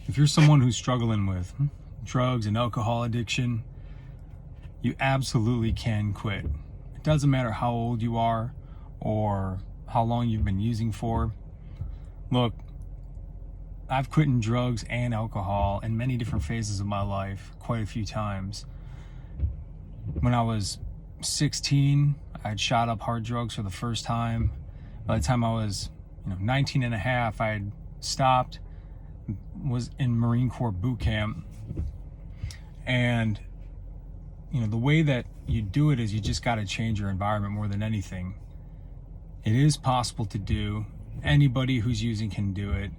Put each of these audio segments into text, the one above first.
if you're someone who's struggling with drugs and alcohol addiction, you absolutely can quit. It doesn't matter how old you are or how long you've been using for. Look, I've quit in drugs and alcohol in many different phases of my life quite a few times. When I was 16, I'd shot up hard drugs for the first time. By the time I was 19 and a half, I had stopped, was in Marine Corps boot camp. And the way that you do it is you just got to change your environment more than anything. It is possible to do. Anybody who's using can do it.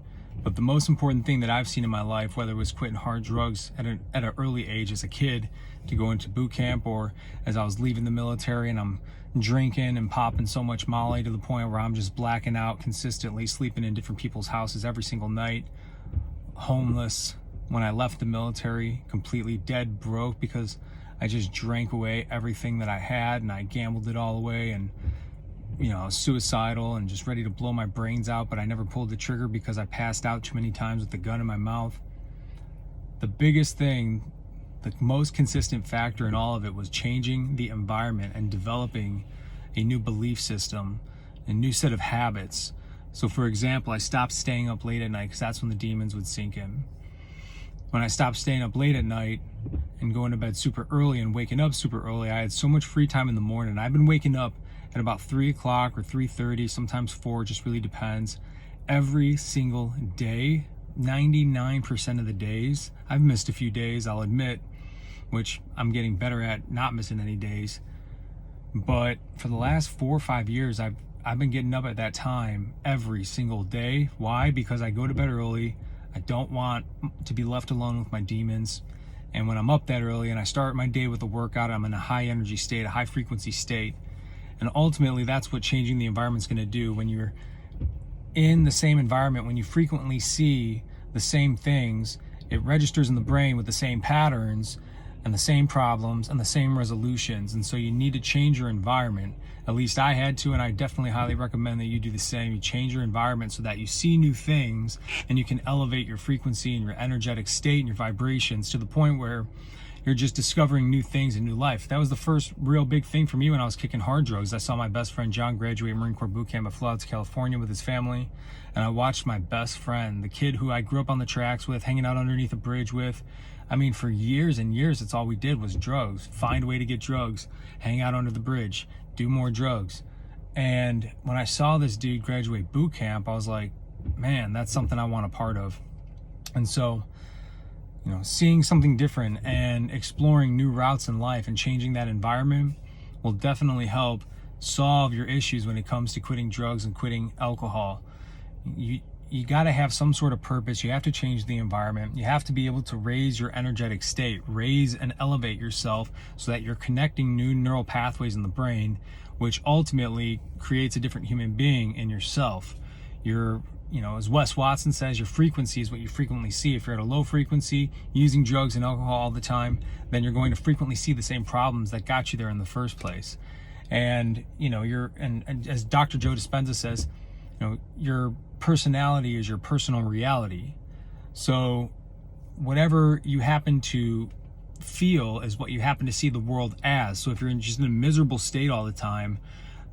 But the most important thing that I've seen in my life, whether it was quitting hard drugs at an early age as a kid to go into boot camp, or as I was leaving the military and I'm drinking and popping so much Molly to the point where I'm just blacking out consistently, sleeping in different people's houses every single night, homeless when I left the military, completely dead broke because I just drank away everything that I had and I gambled it all away, and I was suicidal and just ready to blow my brains out, but I never pulled the trigger because I passed out too many times with the gun in my mouth. The biggest thing, the most consistent factor in all of it was changing the environment and developing a new belief system, a new set of habits. So for example, I stopped staying up late at night because that's when the demons would sink in. When I stopped staying up late at night and going to bed super early and waking up super early, I had so much free time in the morning. I've been waking up at about 3 o'clock or 3:30, sometimes 4, just really depends. Every single day, 99% of the days. I've missed a few days, I'll admit, which I'm getting better at not missing any days. But for the last 4 or 5 years, I've been getting up at that time every single day. Why? Because I go to bed early. I don't want to be left alone with my demons. And when I'm up that early and I start my day with a workout, I'm in a high energy state, a high frequency state. And ultimately, that's what changing the environment is going to do. When you're in the same environment, when you frequently see the same things, it registers in the brain with the same patterns and the same problems and the same resolutions. And so you need to change your environment. At least I had to, and I definitely highly recommend that you do the same. You change your environment so that you see new things and you can elevate your frequency and your energetic state and your vibrations to the point where you're just discovering new things in new life. That was the first real big thing for me when I was kicking hard drugs. I saw my best friend John graduate Marine Corps boot camp. I flew out to California with his family, and I watched my best friend, the kid who I grew up on the tracks with, hanging out underneath a bridge with. I mean, for years and years, that's all we did was drugs. Find a way to get drugs, hang out under the bridge, do more drugs. And when I saw this dude graduate boot camp, I was like, man, that's something I want a part of. And so, seeing something different and exploring new routes in life and changing that environment will definitely help solve your issues when it comes to quitting drugs and quitting alcohol. You got to have some sort of purpose. You have to change the environment. You have to be able to raise your energetic state, raise and elevate yourself so that you're connecting new neural pathways in the brain, which ultimately creates a different human being in yourself. As Wes Watson says, your frequency is what you frequently see. If you're at a low frequency, using drugs and alcohol all the time, then you're going to frequently see the same problems that got you there in the first place. And, and as Dr. Joe Dispenza says, your personality is your personal reality. So whatever you happen to feel is what you happen to see the world as. So if you're just in a miserable state all the time,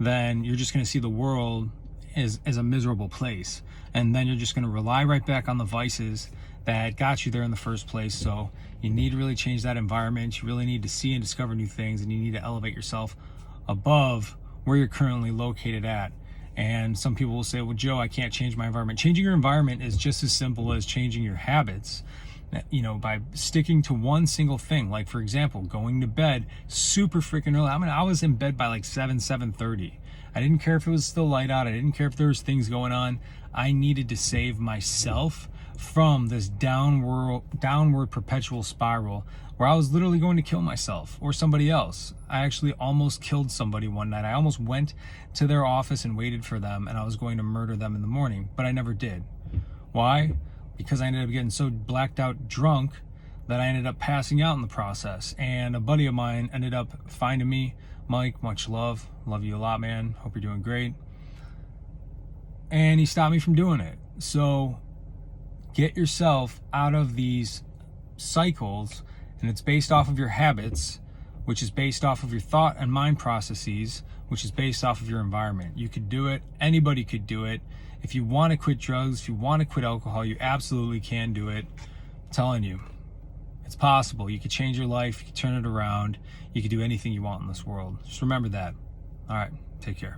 then you're just going to see the world as a miserable place. And then you're just going to rely right back on the vices that got you there in the first place. So you need to really change that environment. You really need to see and discover new things, and you need to elevate yourself above where you're currently located at. And some people will say, well, Joe, I can't change my environment. Changing your environment is just as simple as changing your habits, by sticking to one single thing. Like, for example, going to bed super freaking early. I was in bed by like 7:30. I didn't care if it was still light out. I didn't care if there was things going on. I needed to save myself from this downward perpetual spiral where I was literally going to kill myself or somebody else. I actually almost killed somebody one night. I almost went to their office and waited for them, and I was going to murder them in the morning, but I never did. Why? Because I ended up getting so blacked out drunk that I ended up passing out in the process. And a buddy of mine ended up finding me. Mike, much love. Love you a lot, man. Hope you're doing great. And he stopped me from doing it. So Get yourself out of these cycles, and it's based off of your habits, which is based off of your thought and mind processes, which is based off of your environment. You could do it. Anybody could do it. If you want to quit drugs, if you want to quit alcohol, you absolutely can do it. I'm telling you, it's possible. You could change your life. You could turn it around. You could do anything you want in this world. Just remember that. All right. Take care.